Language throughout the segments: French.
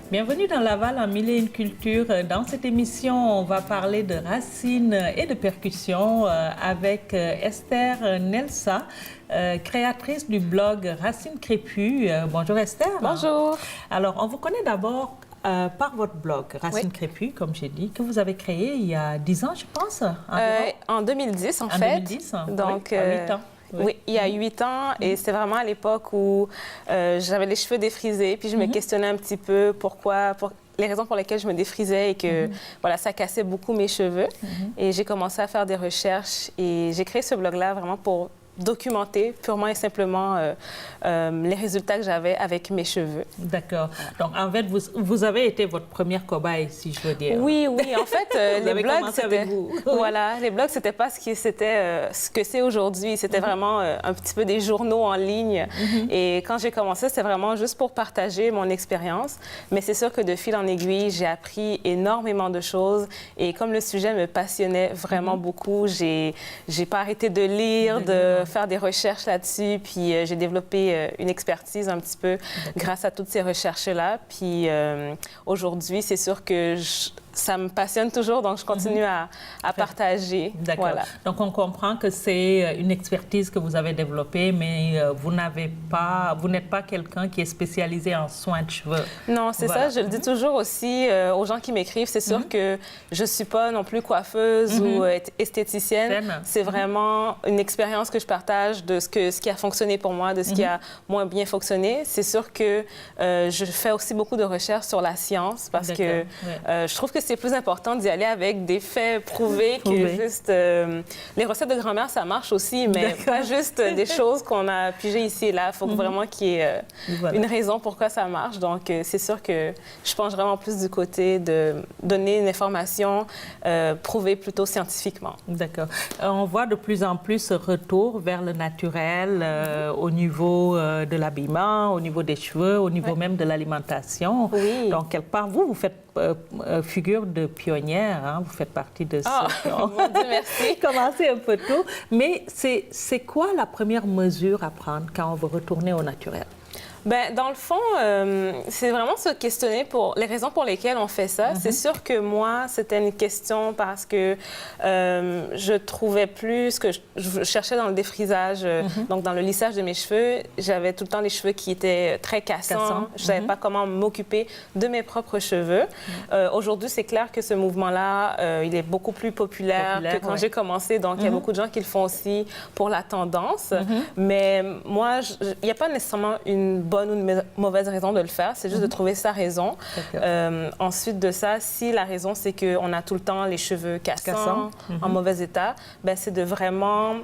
Bienvenue dans Laval en Mille et une cultures. Dans cette émission, on va parler de racines et de percussions avec Esther Nelsa, créatrice du blog Racines Crépues. Bonjour Esther. Bonjour. Alors, on vous connaît d'abord par votre blog Racines Crépues, comme j'ai dit, que vous avez créé il y a 10 ans, je pense. En 2010, en fait. En 2010, donc, oui, à 8 ans. Oui, il y a 8 ans, et c'était vraiment à l'époque où j'avais les cheveux défrisés, puis je me questionnais un petit peu les raisons pour lesquelles je me défrisais et que voilà, ça cassait beaucoup mes cheveux. Et j'ai commencé à faire des recherches et j'ai créé ce blog-là vraiment pour documenter purement et simplement les résultats que j'avais avec mes cheveux. D'accord. Donc, en fait, vous avez été votre première cobaye, si je veux dire. Oui, oui. En fait, les blogs, c'était... Voilà, les blogs, c'était pas ce que c'est aujourd'hui. C'était vraiment un petit peu des journaux en ligne. Et quand j'ai commencé, c'était vraiment juste pour partager mon expérience. Mais c'est sûr que de fil en aiguille, j'ai appris énormément de choses. Et comme le sujet me passionnait vraiment beaucoup, j'ai pas arrêté de lire, de faire des recherches là-dessus, puis j'ai développé une expertise un petit peu grâce à toutes ces recherches-là. Puis aujourd'hui, c'est sûr que ça me passionne toujours, donc je continue à partager. D'accord. Voilà. Donc, on comprend que c'est une expertise que vous avez développée, mais vous n'êtes pas quelqu'un qui est spécialisé en soins de cheveux. Non, c'est ça. Je le dis toujours aussi aux gens qui m'écrivent. C'est sûr que je ne suis pas non plus coiffeuse ou esthéticienne. C'est vraiment une expérience que je partage de ce qui a fonctionné pour moi, de ce qui a moins bien fonctionné. C'est sûr que je fais aussi beaucoup de recherches sur la science parce que je trouve que c'est plus important d'y aller avec des faits prouvés que juste... les recettes de grand-mère, ça marche aussi, mais pas juste des choses qu'on a pigées ici et là. Il faut vraiment qu'il y ait une raison pourquoi ça marche. Donc, c'est sûr que je penche vraiment plus du côté de donner une information prouvée plutôt scientifiquement. D'accord. On voit de plus en plus ce retour vers le naturel au niveau de l'habillement, au niveau des cheveux, au niveau même de l'alimentation. Oui. Donc, quelque part, vous faites figure de pionnière, hein? Vous faites partie de ceux qui ont merci. commencé un peu tôt. Mais c'est quoi la première mesure à prendre quand on veut retourner au naturel? Bien, dans le fond, c'est vraiment se questionner pour les raisons pour lesquelles on fait ça. C'est sûr que moi, c'était une question parce que je trouvais plus que je cherchais dans le défrisage, donc dans le lissage de mes cheveux. J'avais tout le temps les cheveux qui étaient très cassants. Je ne savais pas comment m'occuper de mes propres cheveux. Aujourd'hui, c'est clair que ce mouvement-là, il est beaucoup plus populaire que quand j'ai commencé. Donc, il y a beaucoup de gens qui le font aussi pour la tendance. Mais moi, il n'y a pas nécessairement une bonne ou une mauvaise raison de le faire, c'est juste de trouver sa raison. Ensuite de ça, si la raison, c'est qu'on a tout le temps les cheveux cassants, en mauvais état, ben, c'est de vraiment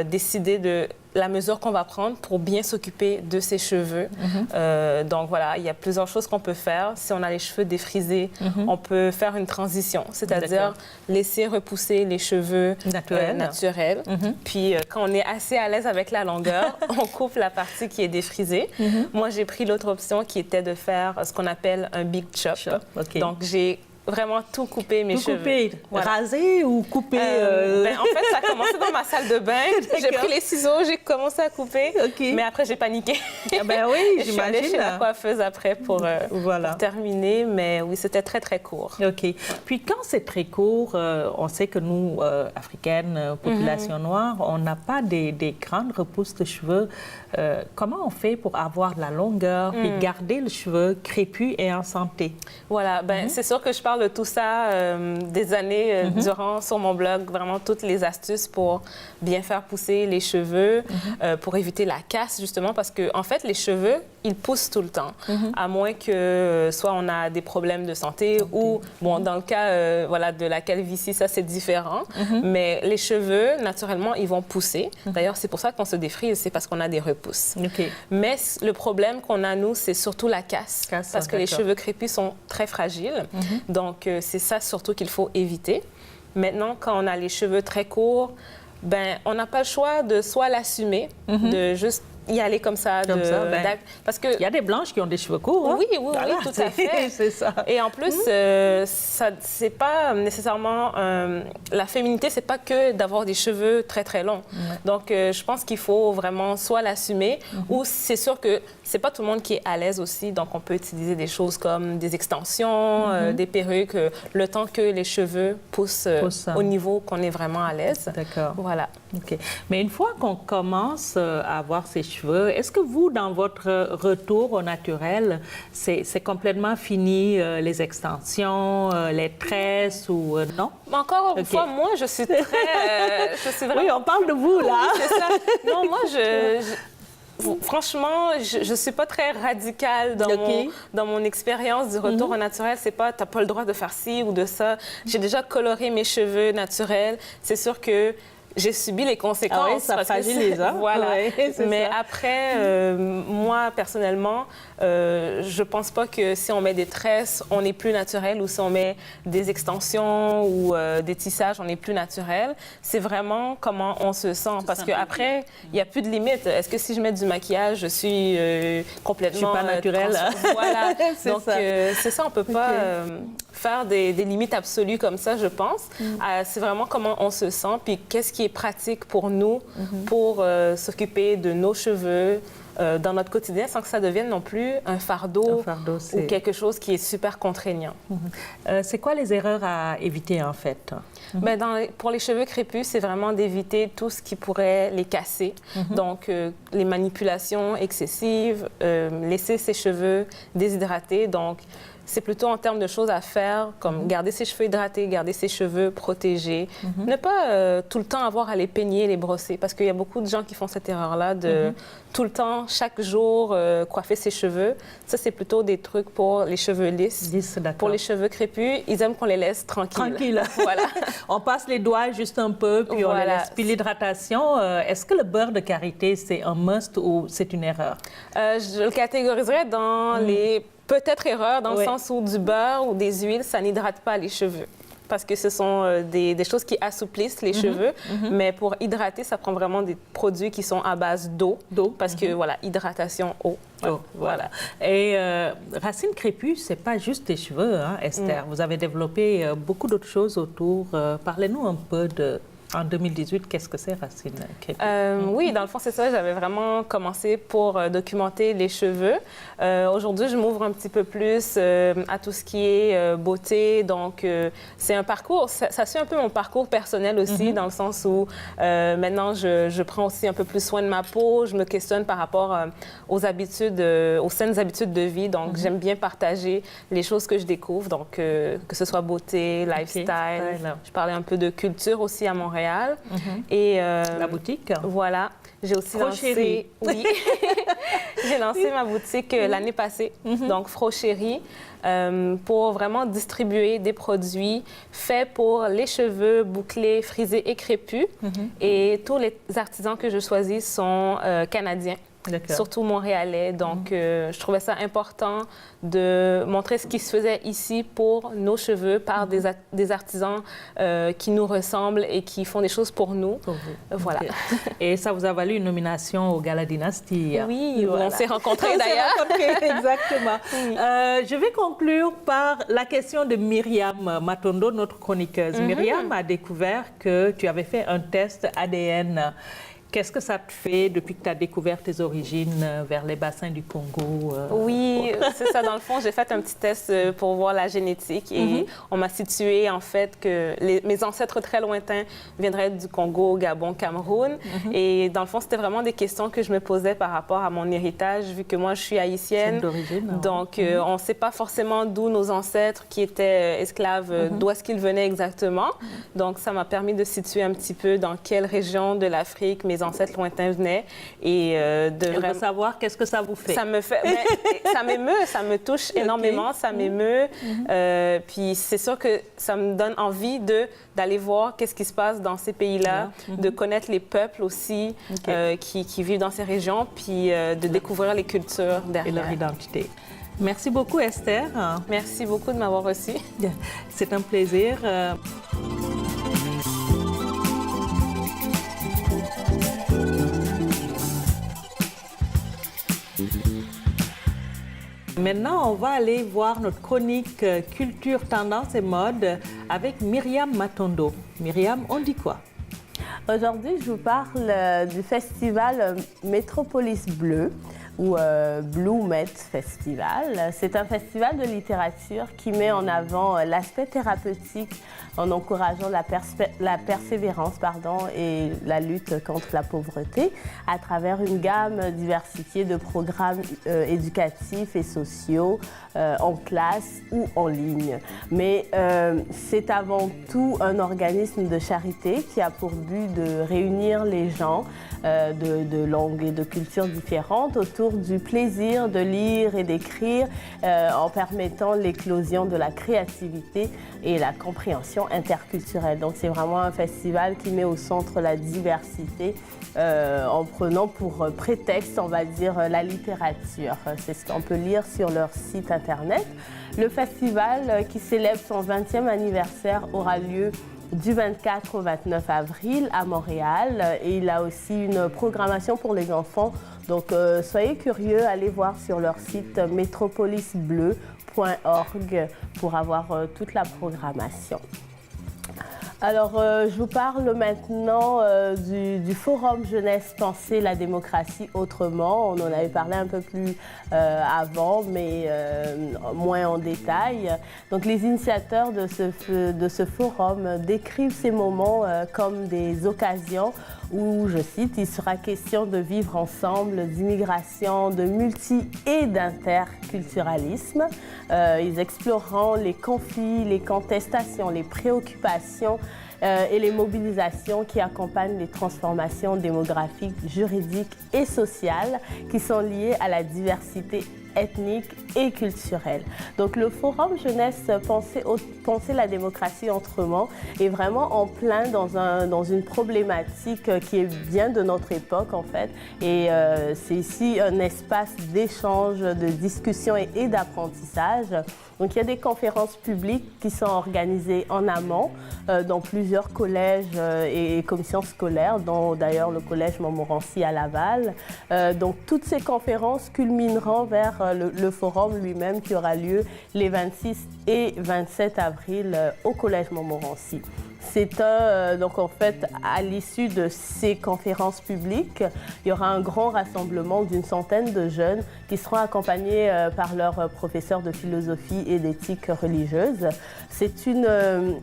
décider de la mesure qu'on va prendre pour bien s'occuper de ses cheveux. Donc voilà, il y a plusieurs choses qu'on peut faire. Si on a les cheveux défrisés, on peut faire une transition, c'est-à-dire laisser repousser les cheveux naturels. Puis quand on est assez à l'aise avec la longueur, on coupe la partie qui est défrisée. Moi, j'ai pris l'autre option qui était de faire ce qu'on appelle un big chop. Donc j'ai vraiment tout couper mes cheveux. Couper, raser ou couper? Ben, en fait, ça a commencé dans ma salle de bain. J'ai pris les ciseaux, j'ai commencé à couper. Mais après, j'ai paniqué. Ben oui, j'imagine. Je suis allée chez la coiffeuse après pour terminer. Mais oui, c'était très, très court. OK. Puis quand c'est très court, on sait que nous, Africaines, population noire, on n'a pas des grandes repousses de cheveux. Comment on fait pour avoir de la longueur et garder le cheveu crépus et en santé? Voilà. Ben, c'est sûr que je parle de tout ça des années durant sur mon blog, vraiment toutes les astuces pour bien faire pousser les cheveux, pour éviter la casse, justement, parce que en fait, les cheveux, ils poussent tout le temps, à moins que soit on a des problèmes de santé ou, bon, dans le cas voilà, de la calvitie, ça, c'est différent, mais les cheveux, naturellement, ils vont pousser. D'ailleurs, c'est pour ça qu'on se défrise, c'est parce qu'on a des repousses. Mais le problème qu'on a, nous, c'est surtout la casse, parce que les cheveux crépus sont très fragiles. Donc, c'est ça surtout qu'il faut éviter. Maintenant, quand on a les cheveux très courts, ben, on n'a pas le choix de soit l'assumer, de juste y aller comme ça. Parce qu'il y a des blanches qui ont des cheveux courts. Hein? Oui, tout à fait. C'est ça. Et en plus, c'est pas nécessairement... la féminité, c'est pas que d'avoir des cheveux très, très longs. Donc, je pense qu'il faut vraiment soit l'assumer ou c'est sûr que c'est pas tout le monde qui est à l'aise aussi. Donc, on peut utiliser des choses comme des extensions, des perruques, le temps que les cheveux poussent au niveau qu'on est vraiment à l'aise. D'accord. Voilà. OK. Mais une fois qu'on commence à avoir ses cheveux, est-ce que vous, dans votre retour au naturel, c'est complètement fini les extensions, les tresses ou non? Encore une fois, moi, je suis très... je suis vraiment... Oui, on parle de vous, là. Oui, c'est ça. Non, moi, franchement, je ne suis pas très radicale dans mon expérience du retour au naturel. C'est pas, tu n'as pas le droit de faire ci ou de ça. J'ai déjà coloré mes cheveux naturels. C'est sûr que j'ai subi les conséquences. Ah oui, ça fragilise, hein? Voilà. Ouais, mais ça. après, moi, personnellement, je pense pas que si on met des tresses, on est plus naturel ou si on met des extensions ou des tissages, on est plus naturel. C'est vraiment comment on se sent. Parce qu'après, il n'y a plus de limite. Est-ce que si je mets du maquillage, je suis complètement... Je suis pas naturelle. Voilà. Donc, c'est ça, on peut pas... faire des limites absolues comme ça, je pense. C'est vraiment comment on se sent, puis qu'est-ce qui est pratique pour nous pour s'occuper de nos cheveux dans notre quotidien sans que ça devienne non plus un fardeau ou quelque chose qui est super contraignant. C'est quoi les erreurs à éviter, en fait? Bien, pour les cheveux crépus, c'est vraiment d'éviter tout ce qui pourrait les casser. Donc, les manipulations excessives, laisser ses cheveux déshydratés. Donc, c'est plutôt en termes de choses à faire, comme garder ses cheveux hydratés, garder ses cheveux protégés. Ne pas tout le temps avoir à les peigner, les brosser, parce qu'il y a beaucoup de gens qui font cette erreur-là de tout le temps, chaque jour, coiffer ses cheveux. Ça, c'est plutôt des trucs pour les cheveux lisses. Pour les cheveux crépus, ils aiment qu'on les laisse tranquilles. Voilà. On passe les doigts juste un peu, puis on les laisse. Puis l'hydratation, est-ce que le beurre de karité, c'est un must ou c'est une erreur? Je le catégoriserais dans les... Peut-être erreur dans le sens où du beurre ou des huiles, ça n'hydrate pas les cheveux. Parce que ce sont des choses qui assouplissent les cheveux. Mais pour hydrater, ça prend vraiment des produits qui sont à base d'eau. Parce que, voilà, hydratation, eau. Voilà. Et Racine Crépue, c'est pas juste tes cheveux, hein, Esther. Vous avez développé beaucoup d'autres choses autour. Parlez-nous un peu de... En 2018, qu'est-ce que c'est Racine Crépue? Oui, dans le fond, c'est ça. J'avais vraiment commencé pour documenter les cheveux. Aujourd'hui, je m'ouvre un petit peu plus à tout ce qui est beauté. Donc, c'est un parcours. Ça suit un peu mon parcours personnel aussi, dans le sens où maintenant, je prends aussi un peu plus soin de ma peau. Je me questionne par rapport aux habitudes, aux saines habitudes de vie. Donc, j'aime bien partager les choses que je découvre. Donc, que ce soit beauté, lifestyle. Je parlais un peu de culture aussi à Montréal. Et la boutique. Voilà. J'ai aussi lancé... Oui. J'ai lancé ma boutique l'année passée, donc Frocherie, pour vraiment distribuer des produits faits pour les cheveux bouclés, frisés et crépus. Et tous les artisans que je choisis sont canadiens. Surtout montréalais. Donc, je trouvais ça important de montrer ce qui se faisait ici pour nos cheveux par des artisans qui nous ressemblent et qui font des choses pour nous. Voilà. Et ça vous a valu une nomination au Gala Dynastie. Oui, voilà. On s'est rencontrés d'ailleurs. Exactement. Je vais conclure par la question de Myriam Matondo, notre chroniqueuse. Myriam a découvert que tu avais fait un test ADN. Qu'est-ce que ça te fait depuis que tu as découvert tes origines vers les bassins du Congo? Oui, c'est ça. Dans le fond, j'ai fait un petit test pour voir la génétique et on m'a situé, en fait, que mes ancêtres très lointains viendraient du Congo, Gabon, Cameroun. Et dans le fond, c'était vraiment des questions que je me posais par rapport à mon héritage, vu que moi, je suis haïtienne. D'origine. Donc, on ne sait pas forcément d'où nos ancêtres qui étaient esclaves, d'où est-ce qu'ils venaient exactement. Donc, ça m'a permis de situer un petit peu dans quelle région de l'Afrique mes ancêtres lointains venaient et de vraiment savoir qu'est-ce que ça vous fait. Ça me fait, ça m'émeut, ça me touche énormément, ça m'émeut. Puis c'est sûr que ça me donne envie d'aller voir qu'est-ce qui se passe dans ces pays-là, de connaître les peuples aussi qui vivent dans ces régions, puis de découvrir les cultures derrière. Et leur identité. Merci beaucoup, Esther. Merci beaucoup de m'avoir reçue. C'est un plaisir. Maintenant, on va aller voir notre chronique culture, tendance et mode avec Myriam Matondo. Myriam, on dit quoi? Aujourd'hui, je vous parle du festival Métropolis Bleu ou Blue Met Festival. C'est un festival de littérature qui met en avant l'aspect thérapeutique en encourageant la persévérance et la lutte contre la pauvreté à travers une gamme diversifiée de programmes éducatifs et sociaux en classe ou en ligne. Mais c'est avant tout un organisme de charité qui a pour but de réunir les gens de langues et de cultures différentes autour du plaisir de lire et d'écrire en permettant l'éclosion de la créativité et la compréhension interculturelle. Donc c'est vraiment un festival qui met au centre la diversité en prenant pour prétexte, on va dire, la littérature. C'est ce qu'on peut lire sur leur site internet. Le festival qui célèbre son 20e anniversaire aura lieu du 24 au 29 avril à Montréal et il a aussi une programmation pour les enfants. Donc soyez curieux, allez voir sur leur site metropolisbleu.org pour avoir toute la programmation. Alors, je vous parle maintenant du Forum Jeunesse Penser la démocratie autrement. On en avait parlé un peu plus avant, mais moins en détail. Donc, les initiateurs de ce forum décrivent ces moments comme des occasions où, je cite, il sera question de vivre ensemble, d'immigration, de multi- et d'interculturalisme. Ils exploreront les conflits, les contestations, les préoccupations et les mobilisations qui accompagnent les transformations démographiques, juridiques et sociales qui sont liées à la diversité ethnique et culturelle. Donc le Forum Jeunesse Penser la démocratie autrement est vraiment en plein dans une problématique qui est bien de notre époque en fait. Et c'est ici un espace d'échange, de discussion et d'apprentissage. Donc il y a des conférences publiques qui sont organisées en amont dans plusieurs collèges et commissions scolaires, dont d'ailleurs le collège Montmorency à Laval. Donc toutes ces conférences culmineront vers le forum lui-même qui aura lieu les 26 et 27 avril au collège Montmorency. C'est donc en fait, à l'issue de ces conférences publiques, il y aura un grand rassemblement d'une centaine de jeunes qui seront accompagnés par leurs professeurs de philosophie et d'éthique religieuse. C'est une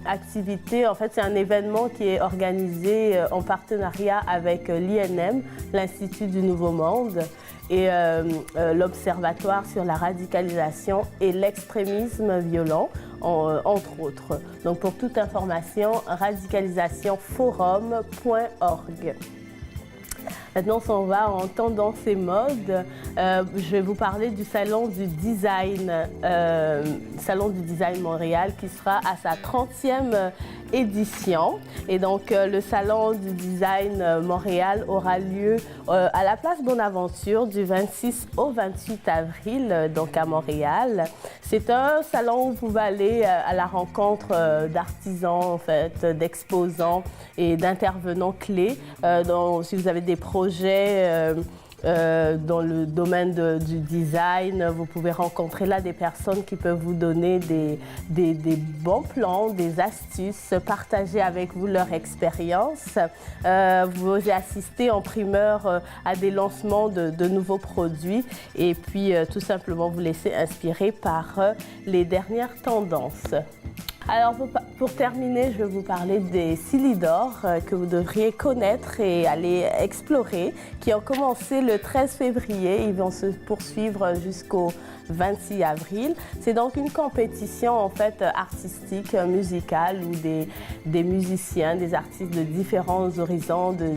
activité, en fait, c'est un événement qui est organisé en partenariat avec l'INM, l'Institut du Nouveau Monde, et l'Observatoire sur la radicalisation et l'extrémisme violent, entre autres. Donc pour toute information, radicalisationforum.org. Maintenant, on va en tendance et mode. Je vais vous parler du Salon du Design Montréal qui sera à sa 30e édition. Et donc, le Salon du Design Montréal aura lieu à la place Bonaventure du 26 au 28 avril, donc à Montréal. C'est un salon où vous pouvez aller à la rencontre d'artisans, en fait, d'exposants et d'intervenants clés. Donc, si vous avez des projets dans le domaine du design, vous pouvez rencontrer là des personnes qui peuvent vous donner des bons plans, des astuces, partager avec vous leur expérience. Vous assistez en primeur à des lancements de nouveaux produits et puis tout simplement vous laisser inspirer par les dernières tendances. Alors pour terminer, je vais vous parler des Silidor que vous devriez connaître et aller explorer, qui ont commencé le 13 février. Ils vont se poursuivre jusqu'au 26 avril. C'est donc une compétition en fait artistique, musicale, où des musiciens, des artistes de différents horizons, de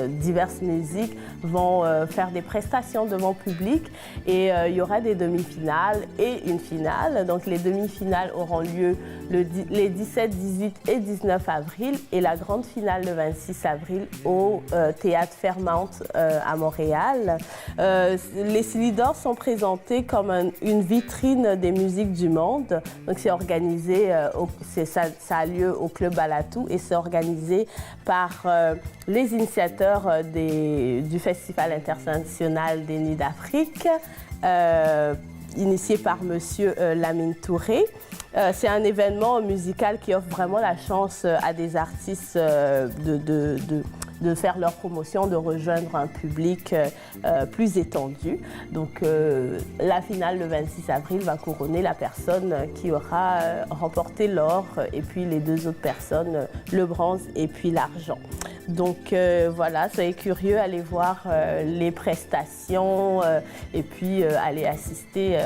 diverses musiques vont faire des prestations devant public et il y aura des demi-finales et une finale. Donc les demi-finales auront lieu les 17, 18 et 19 avril et la grande finale le 26 avril au Théâtre Fermante à Montréal. Les Silidor sont présentés comme une vitrine des musiques du monde. Donc, c'est organisé, ça a lieu au Club Balatou et c'est organisé par les initiateurs du Festival international des Nuits d'Afrique, initié par M. Lamine Touré. C'est un événement musical qui offre vraiment la chance à des artistes de faire leur promotion, de rejoindre un public plus étendu. Donc, la finale le 26 avril va couronner la personne qui aura remporté l'or et puis les deux autres personnes, le bronze et puis l'argent. Donc, voilà, soyez curieux, allez voir les prestations et puis allez assister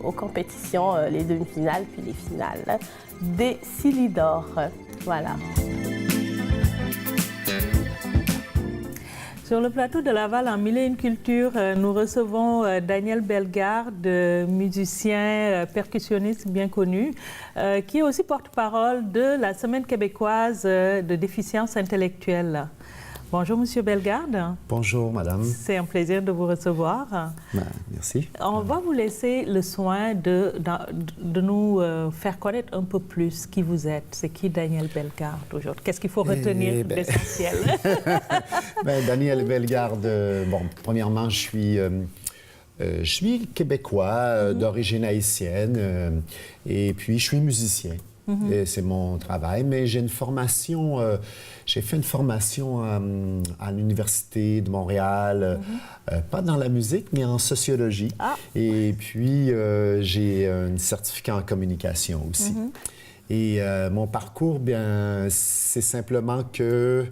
aux compétitions, les demi-finales puis les finales des Silidor. Voilà. Sur le plateau de Laval, en Mille et une cultures, nous recevons Daniel Bellegarde, musicien, percussionniste bien connu, qui est aussi porte-parole de la Semaine québécoise de déficience intellectuelle. Bonjour, Monsieur Bellegarde. Bonjour, Madame. C'est un plaisir de vous recevoir. Merci. On va vous laisser le soin de nous faire connaître un peu plus qui vous êtes. C'est qui Daniel Bellegarde aujourd'hui? Qu'est-ce qu'il faut retenir d'essentiel? Daniel Bellegarde, premièrement, je suis québécois d'origine haïtienne et puis je suis musicien. C'est mon travail, mais j'ai une formation, j'ai fait une formation à l'Université de Montréal, pas dans la musique, mais en sociologie. Et puis, j'ai un certificat en communication aussi. Et mon parcours, bien, c'est simplement que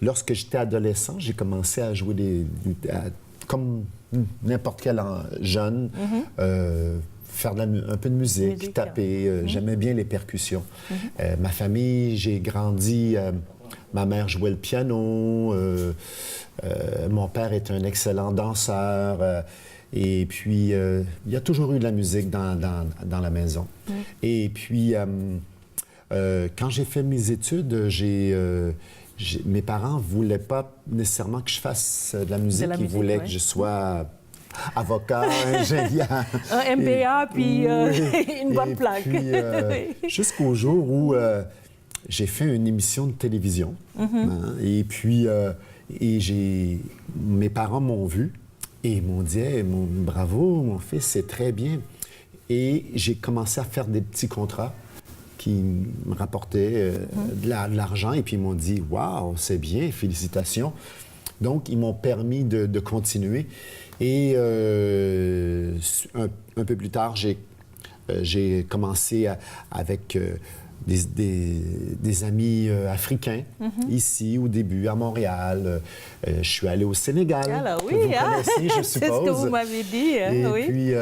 lorsque j'étais adolescent, j'ai commencé à jouer comme n'importe quel jeune, faire un peu de musique taper. J'aimais bien les percussions. Ma famille, j'ai grandi, ma mère jouait le piano, mon père est un excellent danseur, et puis il y a toujours eu de la musique dans la maison. Et puis, quand j'ai fait mes études, mes parents ne voulaient pas nécessairement que je fasse de la musique, ils voulaient que je sois avocat, ingénieur. Un MBA, puis une bonne plaque. Jusqu'au jour où j'ai fait une émission de télévision. Et puis, mes parents m'ont vu et m'ont dit hey, bravo, mon fils, c'est très bien. Et j'ai commencé à faire des petits contrats qui me rapportaient de l'argent. Et puis, ils m'ont dit waouh, c'est bien, félicitations. Donc, ils m'ont permis de continuer. Et un peu plus tard, j'ai commencé avec des amis africains ici au début, à Montréal. Je suis allé au Sénégal, alors, oui, que vous connaissez, je suppose. C'est ce que vous m'avez dit. Et oui. puis,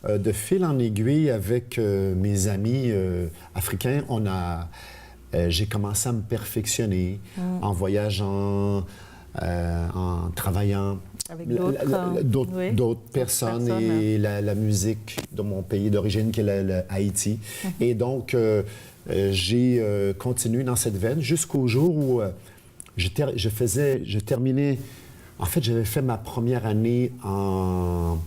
de fil en aiguille, avec mes amis africains, j'ai commencé à me perfectionner en voyageant, en travaillant avec d'autres personnes et la musique de mon pays d'origine, qui est Haïti. Et donc, j'ai continué dans cette veine jusqu'au jour où je terminais... En fait, j'avais fait ma première année en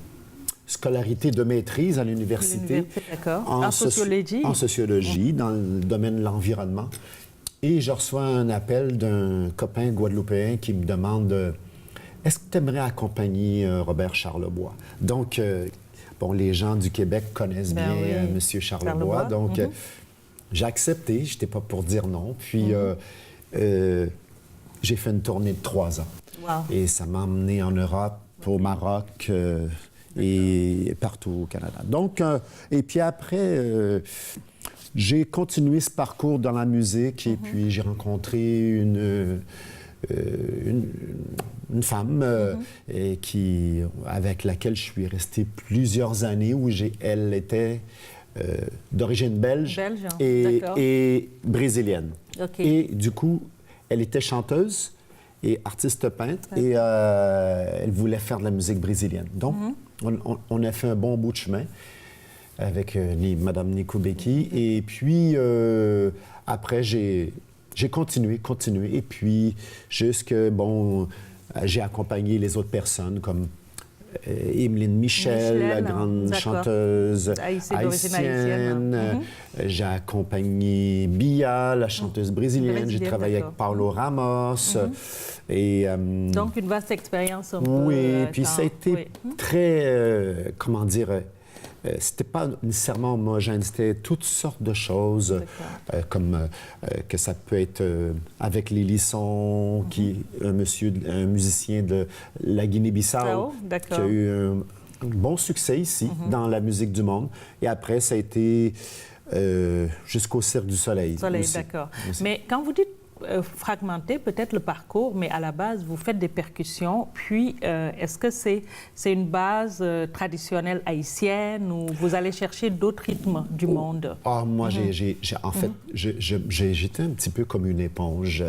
scolarité de maîtrise à l'université. En sociologie. En sociologie, dans le domaine de l'environnement. Et je reçois un appel d'un copain guadeloupéen qui me demande est-ce que tu aimerais accompagner Robert Charlebois? Donc, les gens du Québec connaissent bien M. Charlebois. Donc, j'ai accepté, je n'étais pas pour dire non. Puis, j'ai fait une tournée de 3 ans. Wow. Et ça m'a emmené en Europe, au Maroc et partout au Canada. Donc, et puis après... j'ai continué ce parcours dans la musique et puis j'ai rencontré une femme avec laquelle je suis resté plusieurs années, où elle était d'origine belge et brésilienne. Et du coup, elle était chanteuse et artiste peintre et elle voulait faire de la musique brésilienne. Donc, on a fait un bon bout de chemin. avec Madame Nico Becky. Et puis, après, j'ai continué. Et puis, j'ai accompagné les autres personnes comme Emeline Michel, la grande chanteuse haïtienne. J'ai accompagné Bia, la chanteuse brésilienne. J'ai travaillé avec Paulo Ramos. Et, donc, une vaste expérience un peu. Oui, puis ça a été très, comment dire, c'était pas nécessairement homogène, c'était toutes sortes de choses, comme que ça peut être avec les Lissons, qui un musicien de la Guinée-Bissau, qui a eu un bon succès ici, dans la musique du monde. Et après, ça a été jusqu'au Cirque du Soleil. D'accord. Mais quand vous dites fragmenter peut-être le parcours, mais à la base, vous faites des percussions. Puis, est-ce que c'est une base traditionnelle haïtienne ou vous allez chercher d'autres rythmes du monde? Moi, en fait, j'étais un petit peu comme une éponge.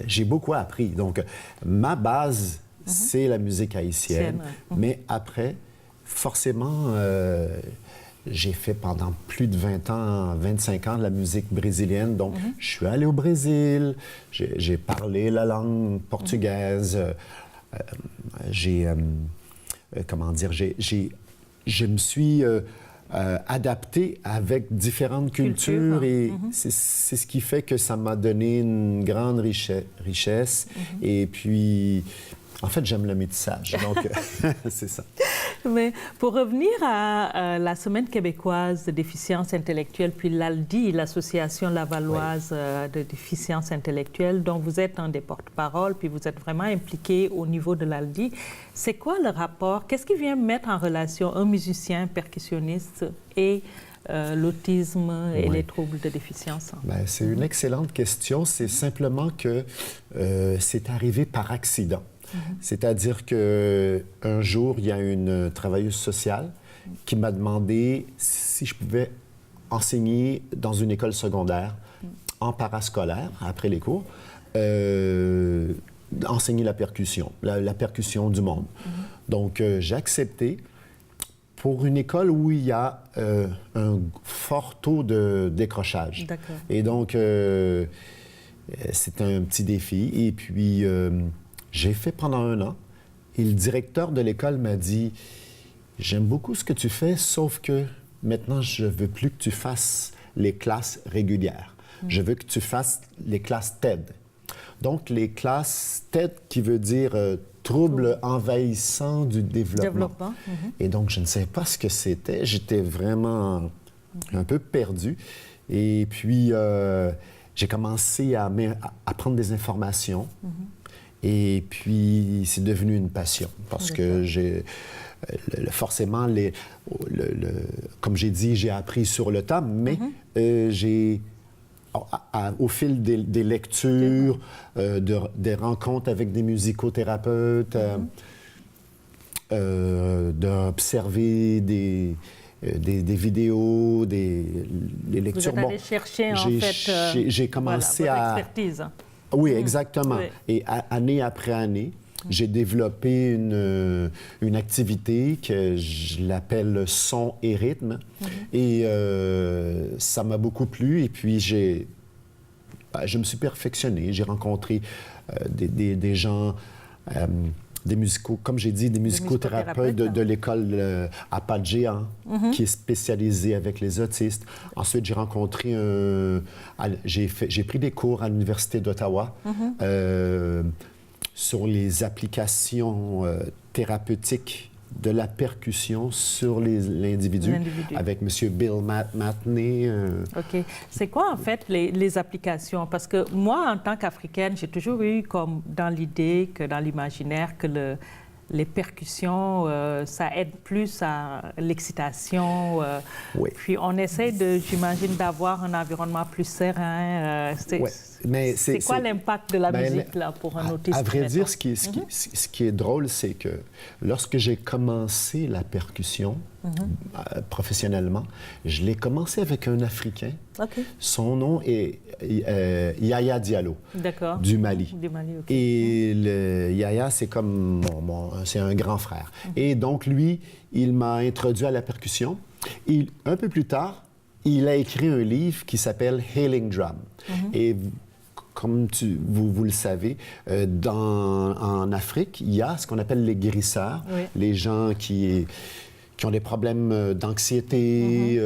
J'ai beaucoup appris. Donc, ma base, c'est la musique haïtienne. Mais après, forcément, j'ai fait pendant plus de 20 ans, 25 ans de la musique brésilienne. Donc, je suis allé au Brésil, j'ai parlé la langue portugaise, je me suis adapté avec différentes cultures et c'est ce qui fait que ça m'a donné une grande richesse. Et puis, en fait, j'aime le métissage, donc c'est ça. Mais pour revenir à la Semaine québécoise de déficience intellectuelle, puis l'ALDI, l'Association lavalloise de déficience intellectuelle, dont vous êtes un des porte-parole, puis vous êtes vraiment impliqué au niveau de l'ALDI, c'est quoi le rapport? Qu'est-ce qui vient mettre en relation un musicien percussionniste et l'autisme et les troubles de déficience? C'est une excellente question. C'est simplement que c'est arrivé par accident. C'est-à-dire qu'un jour, il y a une travailleuse sociale qui m'a demandé si je pouvais enseigner dans une école secondaire en parascolaire, après les cours, enseigner la percussion, la percussion du monde. Donc, j'ai accepté pour une école où il y a un fort taux de décrochage. Et donc, c'est un petit défi. Et puis, j'ai fait pendant 1 an. Et le directeur de l'école m'a dit « J'aime beaucoup ce que tu fais, sauf que maintenant, je ne veux plus que tu fasses les classes régulières. Je veux que tu fasses les classes TED. » Donc, les classes TED, qui veut dire troubles envahissants du développement. Et donc, je ne savais pas ce que c'était. J'étais vraiment un peu perdu. Et puis, j'ai commencé à prendre des informations. Et puis, c'est devenu une passion parce que forcément, comme j'ai dit, j'ai appris sur le tas, mais j'ai, au fil des lectures, des rencontres avec des musicothérapeutes, d'observer des vidéos, des lectures. Vous êtes allé chercher, en fait, j'ai commencé votre expertise. Oui, exactement. Et année après année, j'ai développé une activité que je l'appelle son et rythme. Et ça m'a beaucoup plu. Et puis, je me suis perfectionné. J'ai rencontré des gens, comme j'ai dit, des musicothérapeutes de l'école Apache, qui est spécialisée avec les autistes. Ensuite, j'ai rencontré j'ai pris des cours à l'Université d'Ottawa sur les applications thérapeutiques de la percussion sur l'individu, avec M. Bill Matney. OK. C'est quoi, en fait, les applications? Parce que moi, en tant qu'Africaine, j'ai toujours eu comme dans l'idée, que dans l'imaginaire, que les percussions, ça aide plus à l'excitation. Puis on essaie, j'imagine, d'avoir un environnement plus serein. C'est quoi l'impact de la musique là, pour un autiste? À vrai dire, ce qui est drôle, c'est que lorsque j'ai commencé la percussion professionnellement, je l'ai commencé avec un Africain. Son nom est Yaya Diallo, du Mali. Et Yaya, c'est comme c'est un grand frère. Et donc, lui, il m'a introduit à la percussion. Et un peu plus tard, il a écrit un livre qui s'appelle Healing Drum. Et comme vous le savez, en Afrique, il y a ce qu'on appelle les guérisseurs, les gens qui ont des problèmes d'anxiété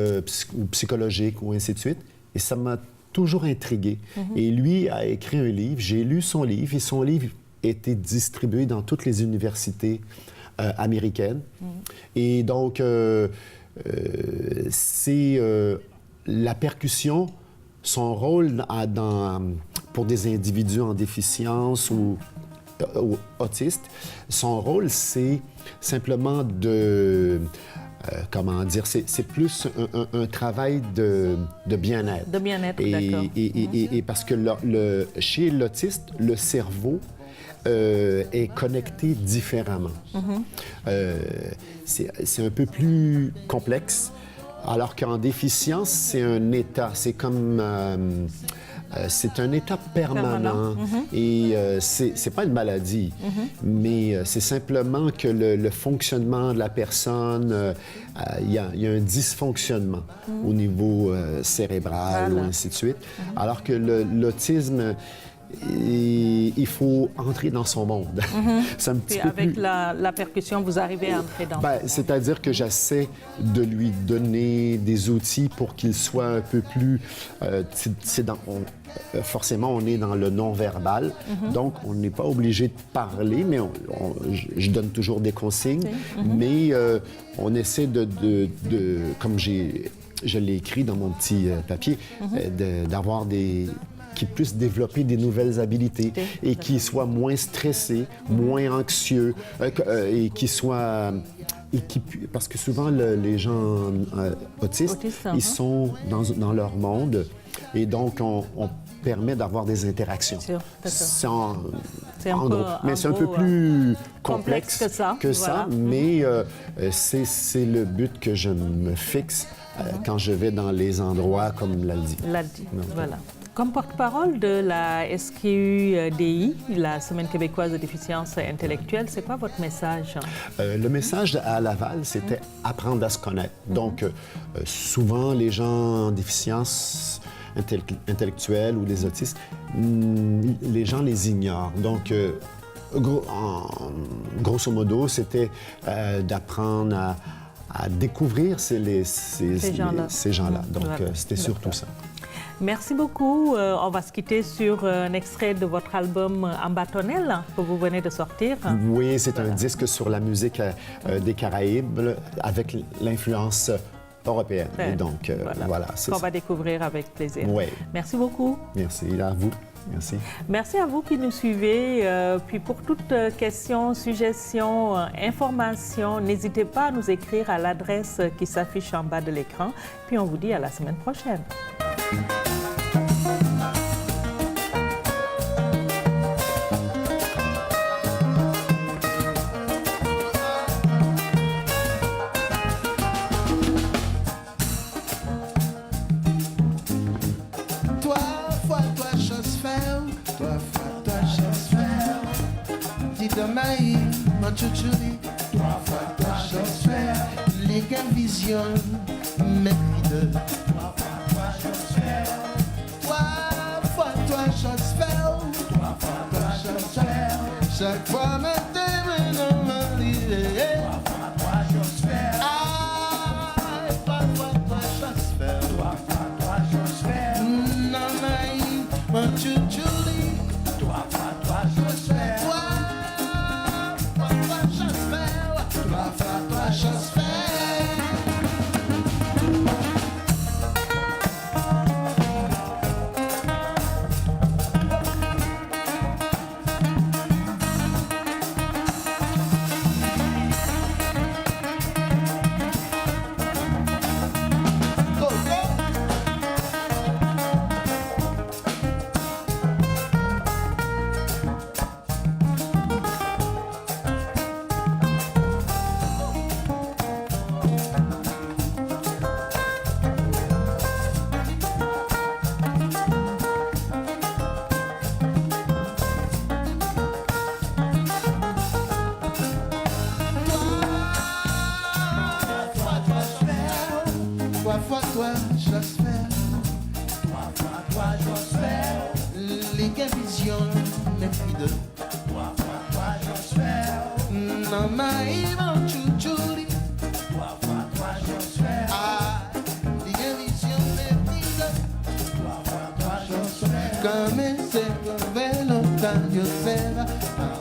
ou psychologiques ou ainsi de suite. Et ça m'a toujours intrigué. Et lui a écrit un livre, j'ai lu son livre, et son livre a été distribué dans toutes les universités américaines. Et donc, c'est la percussion, son rôle pour des individus en déficience ou autistes, son rôle, c'est simplement comment dire, c'est plus un travail de bien-être. De bien-être, d'accord. Et parce que chez l'autiste, le cerveau est connecté différemment. C'est un peu plus complexe, alors qu'en déficience, c'est un état. C'est comme... c'est un état permanent. Et c'est pas une maladie, mais c'est simplement que le fonctionnement de la personne, il y a un dysfonctionnement au niveau cérébral ou ainsi de suite. Alors que l'autisme, il faut entrer dans son monde. C'est un petit peu avec plus... la percussion, vous arrivez à entrer dans... C'est-à-dire que j'essaie de lui donner des outils pour qu'il soit un peu plus... forcément, on est dans le non-verbal, donc on n'est pas obligé de parler, mais je donne toujours des consignes, mais on essaie comme je l'ai écrit dans mon petit papier, d'avoir qui puisse développer des nouvelles habiletés et qui soit moins stressé, moins anxieux, et qui soit... parce que souvent, les gens autistes, ils sont dans leur monde, et donc on permet d'avoir des interactions. C'est un peu plus complexe que ça, mais c'est le but que je me fixe quand je vais dans les endroits comme l'Aldi. Voilà. Comme porte-parole de la SQDI, la Semaine québécoise de déficience intellectuelle, c'est quoi votre message? Le message à Laval, c'était apprendre à se connaître. Donc, souvent, les gens en déficience intellectuelle ou les autistes, les gens les ignorent. Donc, grosso modo, c'était d'apprendre à découvrir ces gens-là. Donc, c'était surtout ça. Merci beaucoup. On va se quitter sur un extrait de votre album Ambatonel que vous venez de sortir. Oui, c'est un disque sur la musique des Caraïbes avec l'influence européenne. Et donc, voilà. Qu'on va découvrir avec plaisir. Oui. Merci beaucoup. Merci à vous. Merci. Merci à vous qui nous suivez. Puis pour toute question, suggestion, information, n'hésitez pas à nous écrire à l'adresse qui s'affiche en bas de l'écran. Puis on vous dit à la semaine prochaine. Chuchuli, 3 fois 3 choses faire, les gars vision, mérite. 3 fois 3 choses faire, 3 fois 3 choses faire, 3 fois 3 choses faire, chaque fois maintenant, non, non, 3 fois 3 choses faire, 3 fois 3 choses faire, 3 fois 3 choses faire, non, non, chuchuli, 3 fois 3 choses faire. fois toi, j'espère. Toi, j'espère. Les gars vision, mes filles de. Toi, j'espère. Nana, Ivan, Chuchuri. Toi, j'espère. Ah, les gars vision, mes filles de. Toi, j'espère. Comme c'est le vélo, quand je sais.